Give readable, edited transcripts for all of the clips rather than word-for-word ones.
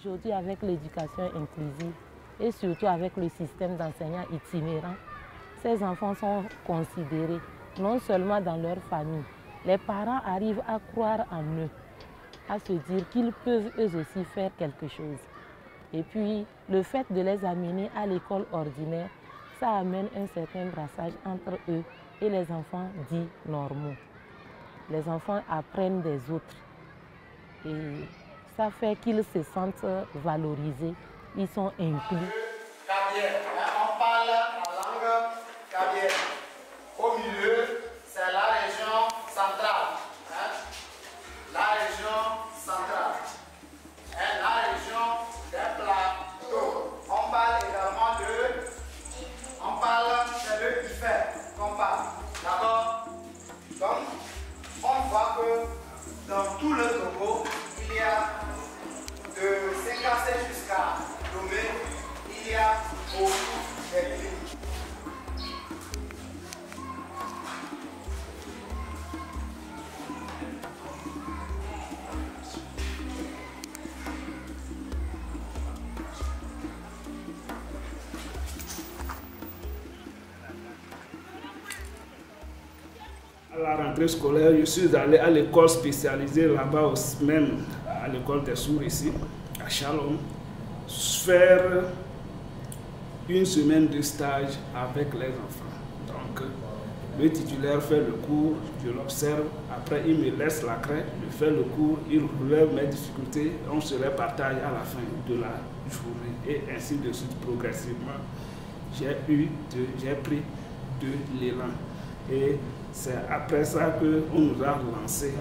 Aujourd'hui, avec l'éducation inclusive et surtout avec le système d'enseignants itinérants, ces enfants sont considérés non seulement dans leur famille. Les parents arrivent à croire en eux, à se dire qu'ils peuvent eux aussi faire quelque chose. Et puis, le fait de les amener à l'école ordinaire, ça amène un certain brassage entre eux et les enfants dits normaux. Les enfants apprennent des autres et ça fait qu'ils se sentent valorisés, ils sont inclus. On parle en langue kabyère. Au milieu, c'est la région centrale. La région centrale. La région des plateaux. On parle également c'est le Ifè qu'on parle. D'accord? Donc, on voit que dans tout le Togo, il y a de Sékassé jusqu'à Lomé, il y a beaucoup d'ethnies. À la rentrée scolaire, je suis allé à l'école spécialisée là-bas, même à l'école des sourds ici, à Chalon, faire une semaine de stage avec les enfants. Donc, le titulaire fait le cours, je l'observe, après il me laisse la craie, je fais le cours, il relève mes difficultés, on se les partage à la fin de la journée et ainsi de suite progressivement. J'ai pris de l'élan. Et c'est après ça qu'on nous a lancés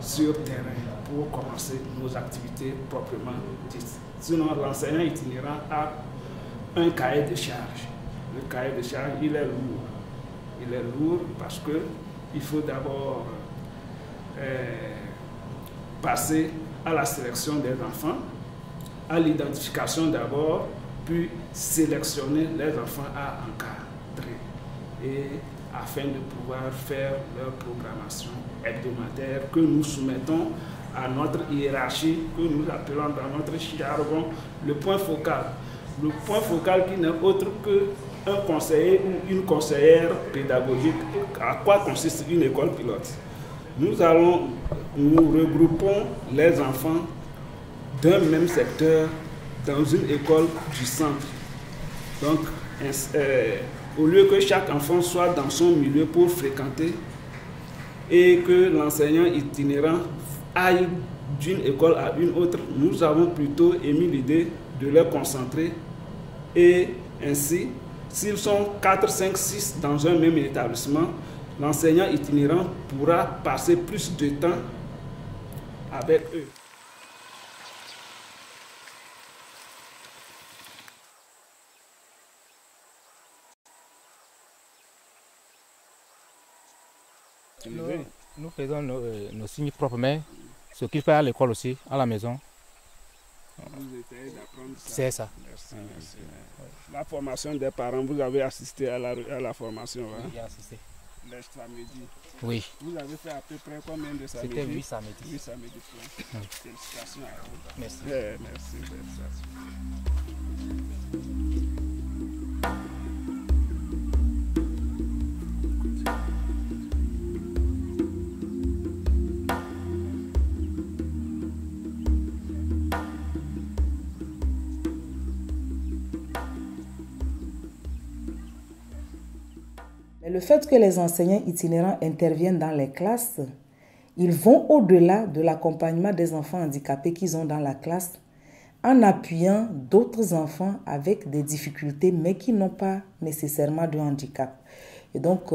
sur terrain pour commencer nos activités proprement dites. Sinon, l'enseignant itinérant a un cahier de charge. Le cahier de charge, il est lourd. Il est lourd parce qu'il faut d'abord passer à la sélection des enfants, à l'identification d'abord, puis sélectionner les enfants à encadrer. Et afin de pouvoir faire leur programmation hebdomadaire que nous soumettons à notre hiérarchie, que nous appelons dans notre jargon le point focal. Le point focal qui n'est autre qu'un conseiller ou une conseillère pédagogique. À quoi consiste une école pilote? Nous regroupons les enfants d'un même secteur dans une école du centre. Donc, au lieu que chaque enfant soit dans son milieu pour fréquenter et que l'enseignant itinérant aille d'une école à une autre, nous avons plutôt émis l'idée de les concentrer et ainsi, s'ils sont 4, 5, 6 dans un même établissement, l'enseignant itinérant pourra passer plus de temps avec eux. Nous faisons nos signes proprement, ce qu'il fait à l'école aussi, à la maison. Vous essayez d'apprendre ça. C'est ça. Merci, merci. La formation des parents, vous avez assisté à la formation, hein? Oui, j'ai assisté. Les samedis. Oui. Vous avez fait à peu près combien de samedis? C'était 8 samedis. 8 samedis. Félicitations à vous. Merci. Merci, félicitations. Le fait que les enseignants itinérants interviennent dans les classes, ils vont au-delà de l'accompagnement des enfants handicapés qu'ils ont dans la classe en appuyant d'autres enfants avec des difficultés mais qui n'ont pas nécessairement de handicap. Et donc,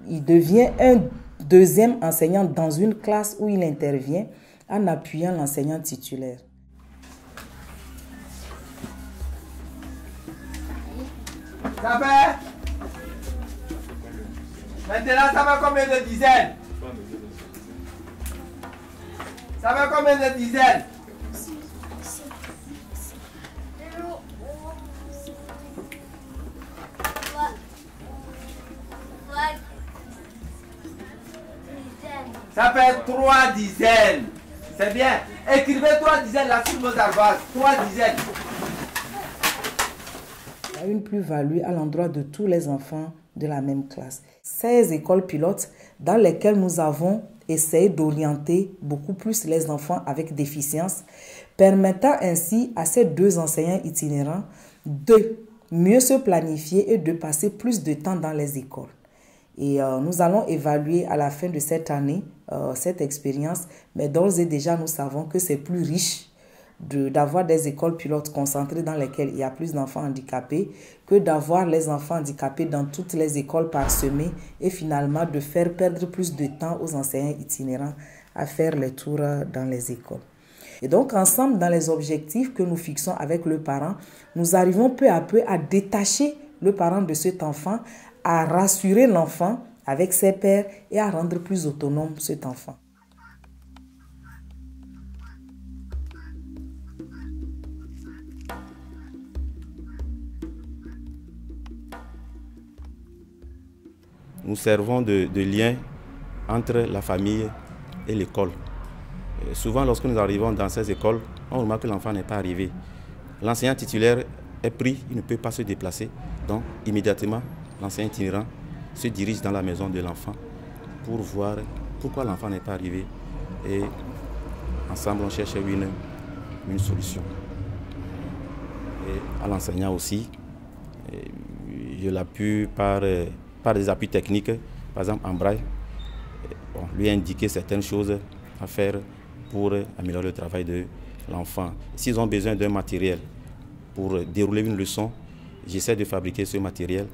il devient un deuxième enseignant dans une classe où il intervient en appuyant l'enseignant titulaire. Ça fait? Maintenant, ça fait combien de dizaines? Ça fait combien de dizaines? Ça fait 3 dizaines. C'est bien. Écrivez 3 dizaines là sur vos ardoises. 3 dizaines. Il y a une plus-value à l'endroit de tous les enfants de la même classe. 16 écoles pilotes dans lesquelles nous avons essayé d'orienter beaucoup plus les enfants avec déficience, permettant ainsi à ces 2 enseignants itinérants de mieux se planifier et de passer plus de temps dans les écoles. Et nous allons évaluer à la fin de cette année cette expérience, mais d'ores et déjà nous savons que c'est plus riche d'avoir des écoles pilotes concentrées dans lesquelles il y a plus d'enfants handicapés que d'avoir les enfants handicapés dans toutes les écoles parsemées et finalement de faire perdre plus de temps aux enseignants itinérants à faire les tours dans les écoles. Et donc ensemble, dans les objectifs que nous fixons avec le parent, nous arrivons peu à peu à détacher le parent de cet enfant, à rassurer l'enfant avec ses pairs et à rendre plus autonome cet enfant. Nous servons de lien entre la famille et l'école. Souvent, lorsque nous arrivons dans ces écoles, on remarque que l'enfant n'est pas arrivé. L'enseignant titulaire est pris, il ne peut pas se déplacer. Donc, immédiatement, l'enseignant itinérant se dirige dans la maison de l'enfant pour voir pourquoi l'enfant n'est pas arrivé. Et ensemble, on cherche une solution. Et à l'enseignant aussi, je l'appuie par des appuis techniques, par exemple en braille, lui indiquer certaines choses à faire pour améliorer le travail de l'enfant. S'ils ont besoin d'un matériel pour dérouler une leçon, j'essaie de fabriquer ce matériel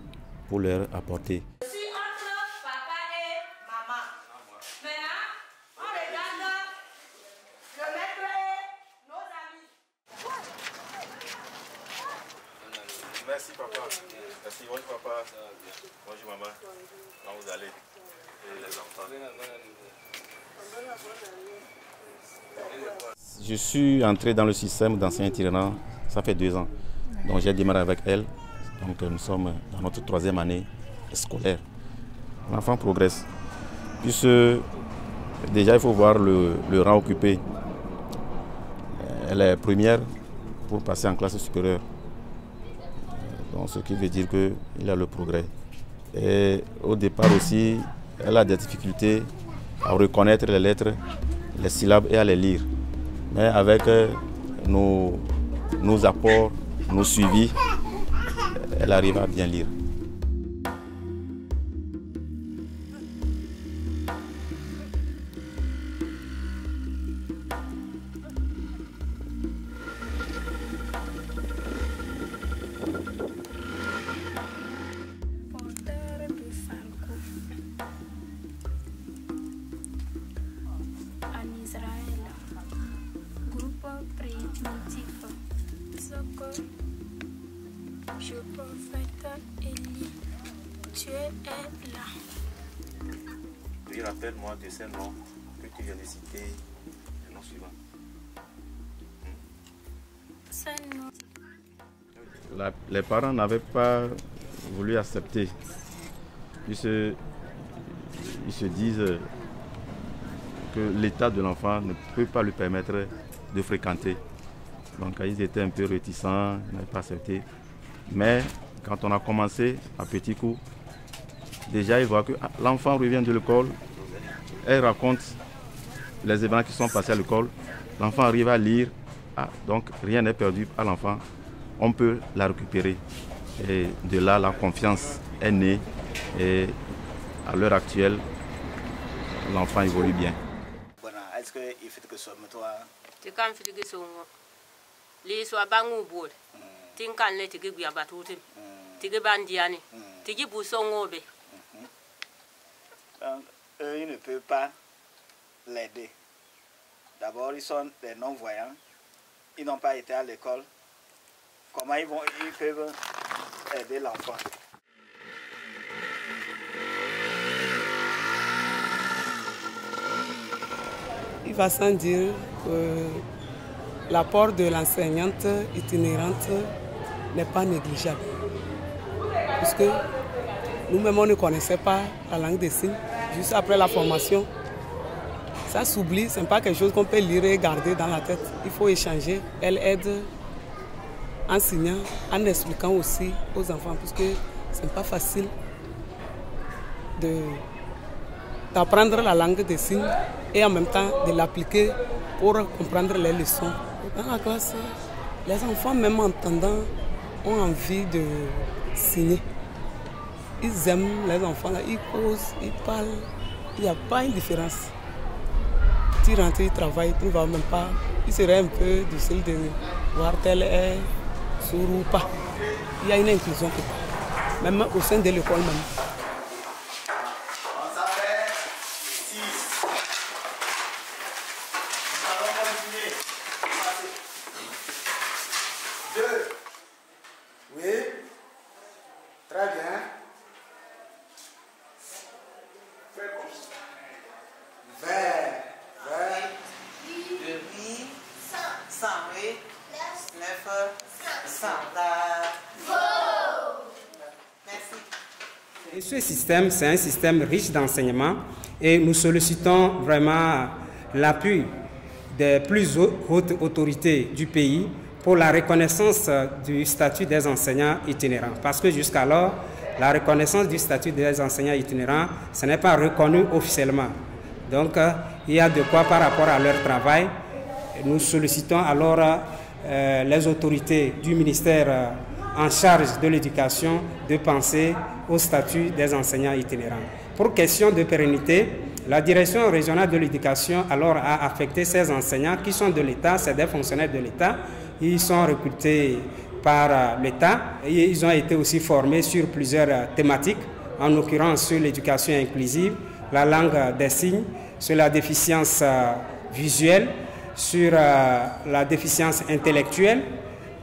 pour leur apporter. Je suis entre papa et maman. Maintenant, on regarde le maître et nos amis. Merci papa. Merci, bonjour papa. Bonjour maman. Comment vous allez? Et les enfants? Je suis entré dans le système d'enseignants itinérants, ça fait 2 ans. Donc j'ai démarré avec elle. Donc nous sommes dans notre 3e année scolaire. L'enfant progresse. Puisque déjà il faut voir le rang occupé. Elle est première pour passer en classe supérieure. Donc, ce qui veut dire qu'il y a le progrès. Et au départ aussi, elle a des difficultés à reconnaître les lettres, les syllabes et à les lire. Mais avec nos apports, nos suivis, elle arrive à bien lire. Je prophète Élie, tu es là. Oui, rappelle-moi de ces noms que tu viens de citer, les noms suivants. Les parents n'avaient pas voulu accepter. Ils se disent que l'état de l'enfant ne peut pas lui permettre de fréquenter. Donc ils étaient un peu réticents, ils n'avaient pas accepté. Mais quand on a commencé à petits coups, déjà ils voient que l'enfant revient de l'école, elle raconte les événements qui sont passés à l'école, l'enfant arrive à lire, donc rien n'est perdu à l'enfant, on peut la récupérer. Et de là, la confiance est née et à l'heure actuelle, l'enfant évolue bien. Est-ce qu'il fait que ce soit toi? Tu kan fitigi songo. Li so bangu bod. Tin kan le tigi biya batutim. Tigi bandiani. Tigi bu songo be. Donc, eux, ils ne peuvent pas l'aider. D'abord, ils sont des non-voyants. Ils n'ont pas été à l'école. Comment ils peuvent aider l'enfant? Il va sans dire que l'apport de l'enseignante itinérante n'est pas négligeable. Puisque nous-mêmes, on ne connaissait pas la langue des signes. Juste après la formation, Ça s'oublie, ce n'est pas quelque chose qu'on peut lire et garder dans la tête. Il faut échanger. Elle aide enseignant, en expliquant aussi aux enfants, puisque ce n'est pas facile d'apprendre la langue des signes et en même temps de l'appliquer pour comprendre les leçons. Dans la classe, les enfants, même entendant, ont envie de signer. Ils aiment les enfants, là, ils causent, ils parlent. Il n'y a pas une différence. Tu rentres, ils travaillent, tu ne vas même pas. Il serait un peu difficile de voir tel est sourd ou pas. Il y a une inclusion, même au sein de l'école même. Ça fait 6. Nous allons continuer. 2. Oui. Très bien. Fais comme ça. 20. 100, oui. 9, 100. Merci. Et ce système, c'est un système riche d'enseignement et nous sollicitons vraiment l'appui des plus hautes autorités du pays pour la reconnaissance du statut des enseignants itinérants. Parce que jusqu'alors, la reconnaissance du statut des enseignants itinérants, ce n'est pas reconnu officiellement. Donc, il y a de quoi par rapport à leur travail. Nous sollicitons alors les autorités du ministère en charge de l'éducation de penser au statut des enseignants itinérants. Pour question de pérennité, la direction régionale de l'éducation alors a affecté ces enseignants qui sont de l'État, c'est des fonctionnaires de l'État. Ils sont recrutés par l'État et ils ont été aussi formés sur plusieurs thématiques, en l'occurrence sur l'éducation inclusive, la langue des signes, sur la déficience visuelle, sur la déficience intellectuelle.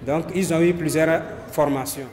Donc, ils ont eu plusieurs formations.